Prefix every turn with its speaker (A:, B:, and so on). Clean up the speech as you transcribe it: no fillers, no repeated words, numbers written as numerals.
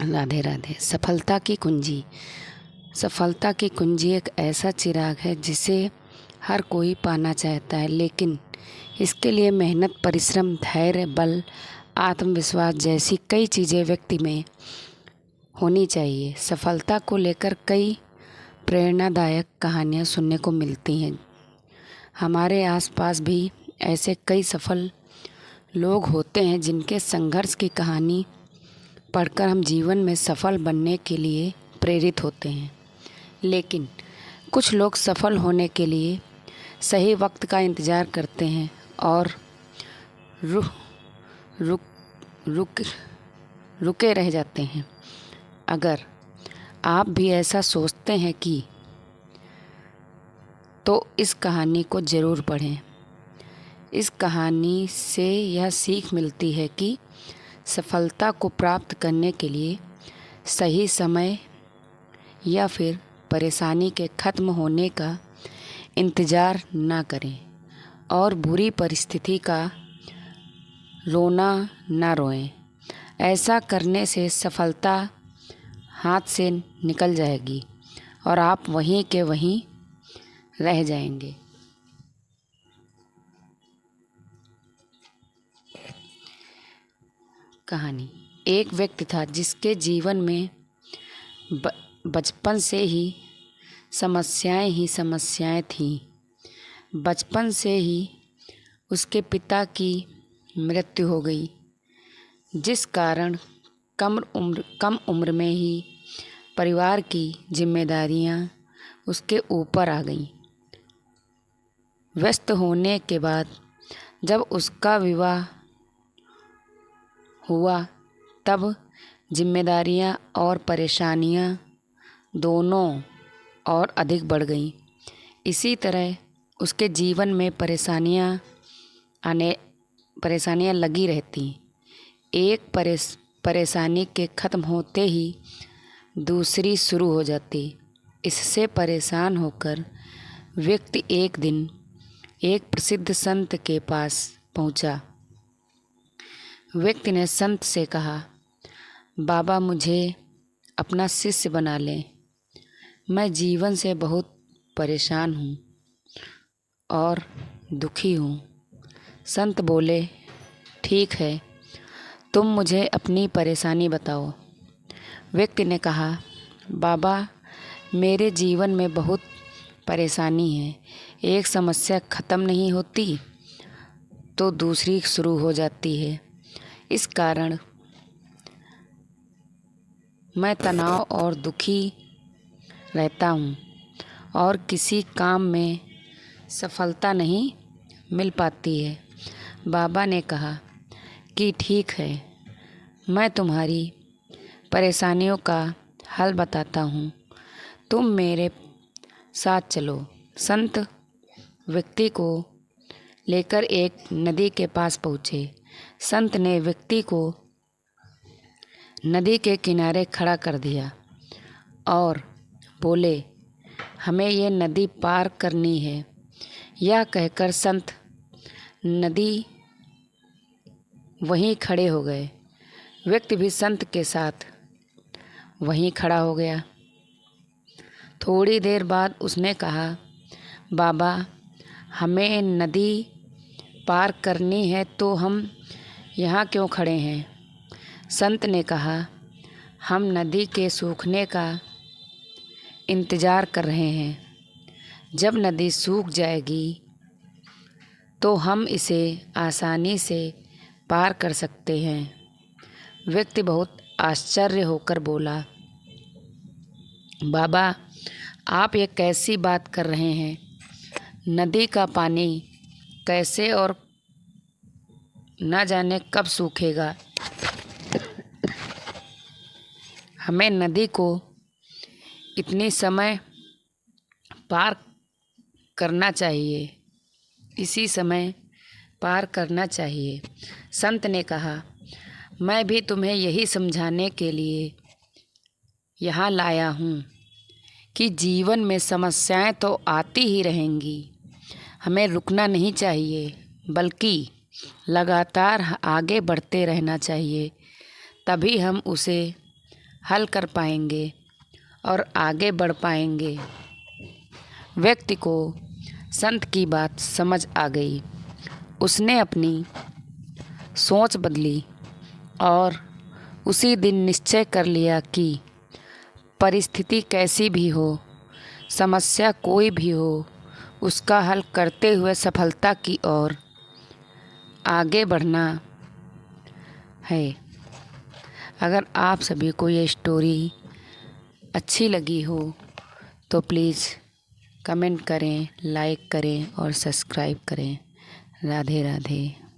A: राधे राधे। सफलता की कुंजी एक ऐसा चिराग है जिसे हर कोई पाना चाहता है, लेकिन इसके लिए मेहनत, परिश्रम, धैर्य, बल, आत्मविश्वास जैसी कई चीज़ें व्यक्ति में होनी चाहिए। सफलता को लेकर कई प्रेरणादायक कहानियाँ सुनने को मिलती हैं। हमारे आसपास भी ऐसे कई सफल लोग होते हैं जिनके संघर्ष की कहानी पढ़कर हम जीवन में सफल बनने के लिए प्रेरित होते हैं। लेकिन कुछ लोग सफल होने के लिए सही वक्त का इंतज़ार करते हैं और रुके रह जाते हैं। अगर आप भी ऐसा सोचते हैं कि तो इस कहानी को ज़रूर पढ़ें। इस कहानी से यह सीख मिलती है कि सफलता को प्राप्त करने के लिए सही समय या फिर परेशानी के ख़त्म होने का इंतज़ार ना करें और बुरी परिस्थिति का रोना ना रोएं। ऐसा करने से सफलता हाथ से निकल जाएगी और आप वहीं के वहीं रह जाएंगे। कहानी। एक व्यक्ति था जिसके जीवन में बचपन से ही समस्याएं थीं। बचपन से ही उसके पिता की मृत्यु हो गई, जिस कारण कम उम्र में ही परिवार की जिम्मेदारियां उसके ऊपर आ गईं। व्यस्त होने के बाद जब उसका विवाह हुआ, तब जिम्मेदारियां और परेशानियां दोनों और अधिक बढ़ गईं। इसी तरह उसके जीवन में परेशानियां लगी रहती। एक परेशानी के ख़त्म होते ही दूसरी शुरू हो जाती। इससे परेशान होकर व्यक्ति एक दिन एक प्रसिद्ध संत के पास पहुंचा। व्यक्ति ने संत से कहा, बाबा, मुझे अपना शिष्य बना लें। मैं जीवन से बहुत परेशान हूँ और दुखी हूँ। संत बोले, ठीक है, तुम मुझे अपनी परेशानी बताओ। व्यक्ति ने कहा, बाबा, मेरे जीवन में बहुत परेशानी है। एक समस्या ख़त्म नहीं होती तो दूसरी शुरू हो जाती है। इस कारण मैं तनाव और दुखी रहता हूँ और किसी काम में सफलता नहीं मिल पाती है। बाबा ने कहा कि ठीक है, मैं तुम्हारी परेशानियों का हल बताता हूँ, तुम मेरे साथ चलो। संत व्यक्ति को लेकर एक नदी के पास पहुँचे। संत ने व्यक्ति को नदी के किनारे खड़ा कर दिया और बोले, हमें ये नदी पार करनी है। यह कहकर संत नदी वहीं खड़े हो गए। व्यक्ति भी संत के साथ वहीं खड़ा हो गया। थोड़ी देर बाद उसने कहा, बाबा, हमें नदी पार करनी है तो हम यहाँ क्यों खड़े हैं? संत ने कहा, हम नदी के सूखने का इंतज़ार कर रहे हैं। जब नदी सूख जाएगी तो हम इसे आसानी से पार कर सकते हैं। व्यक्ति बहुत आश्चर्य होकर बोला, बाबा, आप ये कैसी बात कर रहे हैं? नदी का पानी कैसे और न जाने कब सूखेगा? हमें नदी को इतनी समय पार करना चाहिए, इसी समय पार करना चाहिए। संत ने कहा, मैं भी तुम्हें यही समझाने के लिए यहाँ लाया हूँ कि जीवन में समस्याएं तो आती ही रहेंगी। हमें रुकना नहीं चाहिए, बल्कि लगातार आगे बढ़ते रहना चाहिए। तभी हम उसे हल कर पाएंगे और आगे बढ़ पाएंगे। व्यक्ति को संत की बात समझ आ गई। उसने अपनी सोच बदली और उसी दिन निश्चय कर लिया कि परिस्थिति कैसी भी हो, समस्या कोई भी हो, उसका हल करते हुए सफलता की ओर आगे बढ़ना है। अगर आप सभी को ये स्टोरी अच्छी लगी हो तो प्लीज़ कमेंट करें, लाइक करें और सब्सक्राइब करें। राधे राधे।